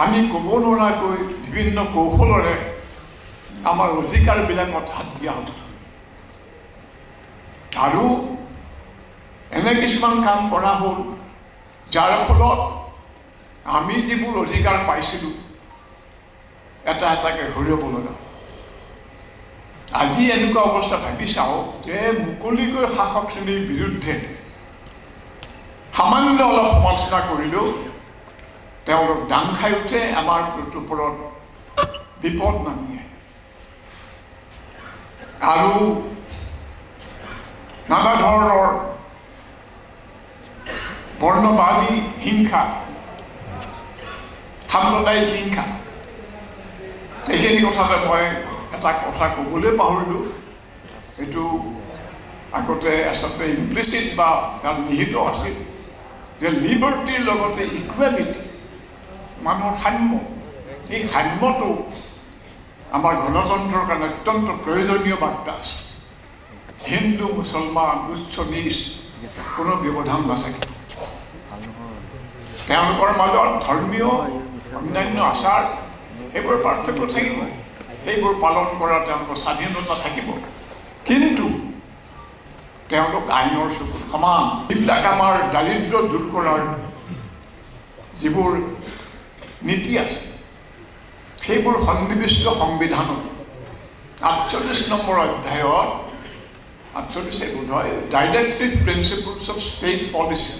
আমি ক'ব নোৱাৰাকৈ বিভিন্ন কৌশলৰে আমাৰ অধিকাৰবিলাকত হাত দিয়া হ'ব আৰু এনে কিছুমান কাম কৰা হ'ল যাৰ ফলত আমি যিবোৰ অধিকাৰ পাইছিলোঁ এটা এটাকৈ ঘূৰিব লগা আজি এনেকুৱা অৱস্থা ভাবি চাওঁ যে মুকলিকৈ শাসক শ্ৰেণীৰ বিৰুদ্ধে সামান্য অলপ সমালোচনা কৰিলেও তেওঁলোক দাং খাই উঠে আমাৰ ওপৰত বিপদ নামি আহে আৰু নানা ধৰণৰ বৰ্ণবাদী হিংসা সাম্প্ৰদায়িক হিংসা এইখিনি কথাতে মই এটা কথা ক'বলৈ পাহৰিলোঁ এইটো আগতে আচলতে ইমপ্লিচিট বা তাত নিহিত আছিল যে লিবাৰ্টিৰ লগতে ইকুৱেলিটি মানুহৰ সাম্য এই সাম্যটো আমাৰ গণতন্ত্ৰৰ কাৰণে অত্যন্ত প্ৰয়োজনীয় বাৰ্তা আছে হিন্দু মুছলমান উচ্চ নিচ কোনো ব্যৱধান নাথাকে তেওঁলোকৰ মাজত ধৰ্মীয় অন্যান্য আচাৰ সেইবোৰ পাৰ্থক্য থাকিব সেইবোৰ পালন কৰা তেওঁলোকৰ স্বাধীনতা থাকিব কিন্তু তেওঁলোক আইনৰ চকুত সমান যিবিলাক আমাৰ দাৰিদ্ৰ দূৰ কৰাৰ যিবোৰ নীতি আছে সেইবোৰ সন্নিৱিষ্ট সংবিধানত ৪৮ নম্বৰ অধ্যায়ত ৪৮ বোধ হয় directive principles of state policy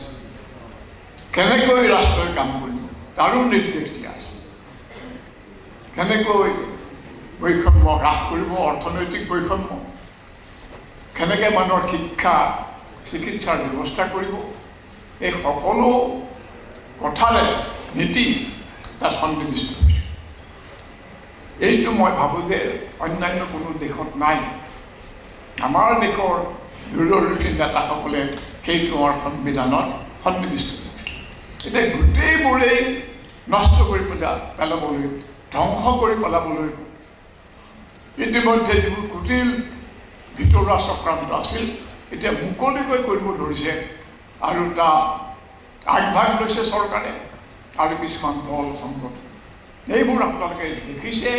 কেনেকৈ ৰাষ্ট্ৰই কাম কৰিব তাৰো নিৰ্দেশ দিয়া আছে কেনেকৈ বৈষম্য হ্ৰাস কৰিব অৰ্থনৈতিক বৈষম্য কেনেকৈ মানুহৰ শিক্ষা চিকিৎসাৰ ব্যৱস্থা কৰিব এই সকলো কথাৰে নীতি তাত সন্নিৱিষ্ট হৈছে এইটো মই ভাবোঁ যে অন্যান্য কোনো দেশত নাই আমাৰ দেশৰ দূৰদৰ্শী নেতাসকলে সেইটো আমাৰ সংবিধানত সন্নিৱিষ্ট এতিয়া গোটেইবোৰেই নষ্ট কৰি পেলাবলৈ ধ্বংস কৰি পেলাবলৈ ইতিমধ্যে যিবোৰ কুটিল ভিতৰুৱা চক্ৰান্ত আছিল এতিয়া মুকলিকৈ কৰিব ধৰিছে আৰু তাত আগভাগ লৈছে চৰকাৰে আৰু কিছুমান দল সংগঠন এইবোৰ আপোনালোকে দেখিছে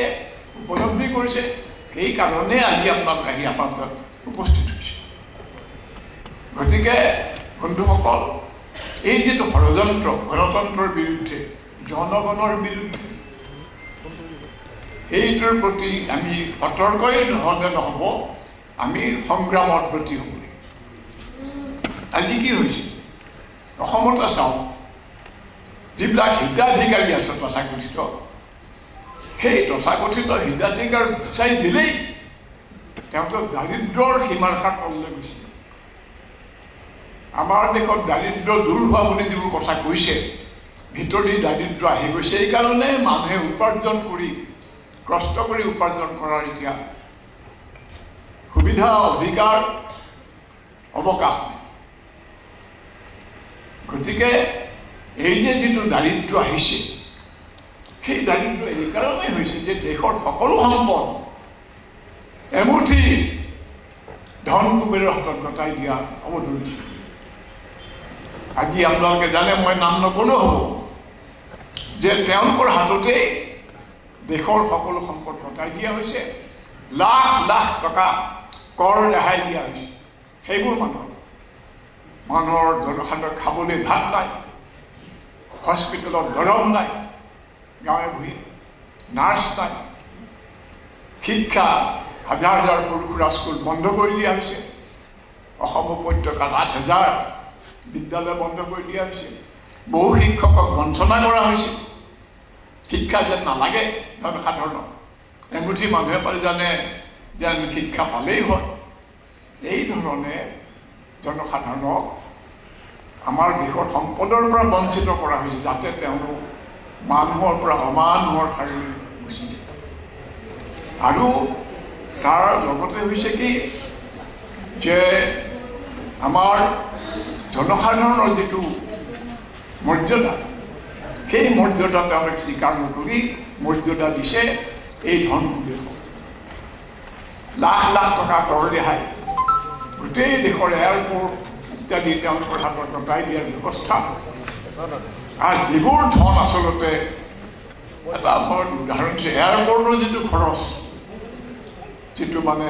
উপলব্ধি কৰিছে সেইকাৰণে আজি আপোনালোক আহি আমাৰ তাত উপস্থিত হৈছে গতিকে বন্ধুসকল এই যিটো ষড়যন্ত্ৰ গণতন্ত্ৰৰ বিৰুদ্ধে জনগণৰ বিৰুদ্ধে এইটোৰ প্ৰতি আমি সতৰ্কই নহ'লে নহ'ব আমি সংগ্ৰামৰ প্ৰতি হ'ব আজি কি হৈছে অসমতে চাওঁ যিবিলাক হিতাধিকাৰী আছে তথাকথিত সেই তথাকথিত হিতাধিকাৰ গুচাই দিলেই তেওঁলোক দাৰিদ্ৰৰ সীমাৰেখাৰ তললৈ গৈছে আমাৰ দেশত দাৰিদ্ৰ দূৰ হোৱা বুলি যিবোৰ কথা কৈছে ভিতৰি দাৰিদ্ৰ আহি গৈছে এইকাৰণে মানুহে উপাৰ্জন কৰি কষ্ট কৰি উপাৰ্জন কৰাৰ এতিয়া সুবিধা অধিকাৰ অৱকাশ গতিকে এই যে যিটো দাৰিদ্ৰ আহিছে সেই দাৰিদ্ৰ এইকাৰণেই হৈছে যে দেশৰ সকলো সম্পদ এমুঠি ধন কুবেৰৰ হাতত গতাই দিয়া হ'ব ধৰিছে আজি আপোনালোকে জানে মই নাম নকলেও হ'ব যে তেওঁলোকৰ হাততেই দেশৰ সকলো সম্পদ গতাই দিয়া হৈছে লাখ লাখ টকা কৰ ৰেহাই দিয়া হৈছে সেইবোৰ মানুহৰ জনসাধাৰণৰ খাবলৈ ভাত নাই হস্পিটেলত দৰৱ নাই গাঁৱে ভূঞে নাৰ্ছ নাই শিক্ষা হাজাৰ হাজাৰ সৰু সুৰা স্কুল বন্ধ কৰি দিয়া হৈছে অসম উপত্যকাত ৮,০০০ বিদ্যালয় বন্ধ কৰি দিয়া হৈছে বহু শিক্ষকক বঞ্চনা কৰা হৈছে শিক্ষা যেন নালাগে জনসাধাৰণক এমুঠি মানুহে পালে জানে যেন শিক্ষা পালেই হয় এই ধৰণে জনসাধাৰণক আমাৰ দেশৰ সম্পদৰ পৰা বঞ্চিত কৰা হৈছে যাতে তেওঁলোক মানুহৰ পৰা অমানুহৰ শাৰীলৈ গুচি যায় আৰু তাৰ লগতে হৈছে কি যে আমাৰ জনসাধাৰণৰ যিটো মৰ্যাদা সেই মৰ্যাদা তেওঁলোকে স্বীকাৰ নকৰি মৰ্যাদা দিছে এই ধন কুবেৰক লাখ লাখ টকা কৰ ৰেহাই গোটেই দেশৰ এয়াৰপৰ্ট ইত্যাদি তেওঁলোকৰ হাতত গতাই দিয়াৰ ব্যৱস্থা আৰু যিবোৰ ধন আচলতে এটা আমাৰ উদাহৰণ দিছে এয়াৰপৰ্টৰ যিটো খৰচ যিটো মানে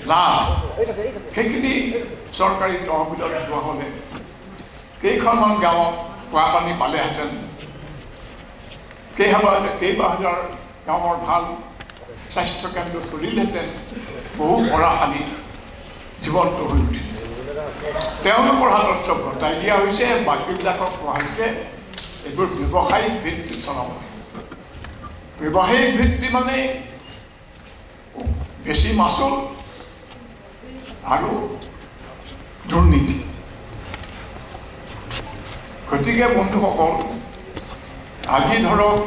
লাভ সেইখিনি চৰকাৰী তহবিলত যোৱা হ'লে কেইখনমান গাঁৱত খোৱা পানী পালেহেঁতেন, কেইবা হাজাৰ গাঁৱৰ ভাল স্বাস্থ্যকেন্দ্ৰ চলিলেহেঁতেন, বহু পৰাশালী জীৱন্ত হৈ উঠিল। তেওঁলোকৰ হাতত চব গতাই দিয়া হৈছে, বাকীবিলাকক কোৱা হৈছে এইবোৰ ব্যৱসায়িক ভিত্তি চলাব। ব্যৱসায়িক ভিত্তি মানে বেছি মাচুল আৰু দুৰ্নীতি। গতিকে বন্ধুসকল, আজি ধৰক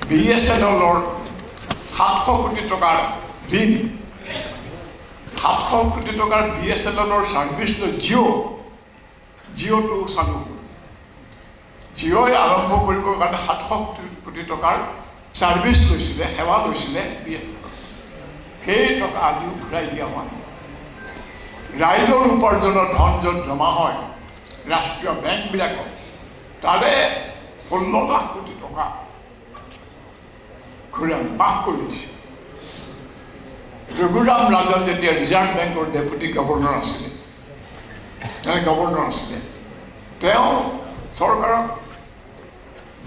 BSNL-ৰ 700 কোটি টকাৰ ঋণ, 700 কোটি টকাৰ BSNL-ৰ ছাৰ্ভিচ লৈ জিঅ'টো চালু হ'ল। জিঅ'ই আৰম্ভ কৰিবৰ কাৰণে 700 কোটি টকাৰ ছাৰ্ভিচ লৈছিলে, সেৱা লৈছিলে BSNL। সেই টকা আজিও ঘূৰাই দিয়া হোৱা নাই। ৰাইজৰ উপাৰ্জনৰ ধন য'ত জমা হয় ৰাষ্ট্ৰীয় বেংকবিলাকত, তাৰে 16 লাখ কোটি টকা ঘূৰাই মাফ কৰি দিছে। ৰঘুৰাম ৰাজন যেতিয়া ৰিজাৰ্ভ বেংকৰ ডেপুটি গভৰ্ণৰ আছিলে, তেওঁ চৰকাৰক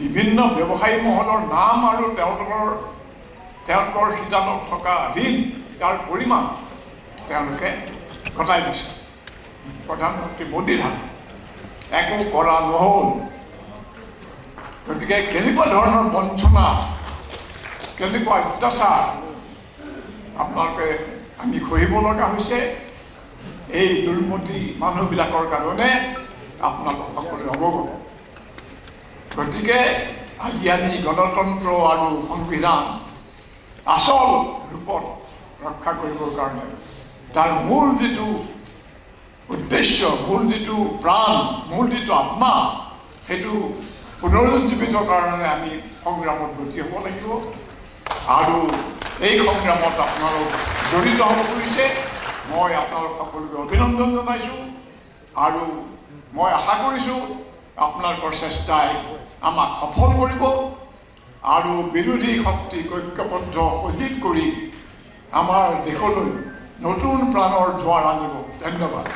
বিভিন্ন ব্যৱসায়ী মহলৰ নাম আৰু তেওঁলোকৰ শিতানত থকা ঋণ, তাৰ পৰিমাণ তেওঁলোকে ঘটাই দিছে। প্ৰধানমন্ত্ৰী মোদীৰ হাতত একো কৰা নহ'ল। গতিকে কেনেকুৱা ধৰণৰ বঞ্চনা, কেনেকুৱা অত্যাচাৰ আপোনালোকে আমি সহিব লগা হৈছে এই দুৰ্নীতি মানুহবিলাকৰ কাৰণে আপোনালোক সকলোৱে অৱগত। গতিকে আজি আমি গণতন্ত্ৰ আৰু সংবিধান আচল ৰূপত ৰক্ষা কৰিবৰ কাৰণে তাৰ মূল যিটো উদ্দেশ্য, মূল যিটো প্ৰাণ, মূল যিটো আত্মা, সেইটো পুনৰুজ্জীৱিত কাৰণে আমি সংগ্ৰামত ব্ৰতী হ'ব লাগিব। আৰু এই সংগ্ৰামত আপোনালোক জড়িত হ'ব খুজিছে, মই আপোনালোক সকলোকে অভিনন্দন জনাইছোঁ। আৰু মই আশা কৰিছোঁ আপোনালোকৰ চেষ্টাই আমাক সফল কৰিব আৰু বিৰোধী শক্তিক ঐক্যবদ্ধ সজীৱ কৰি আমাৰ দেশলৈ নতুন প্ৰাণৰ জোৱাৰ আনিব। ধন্যবাদ।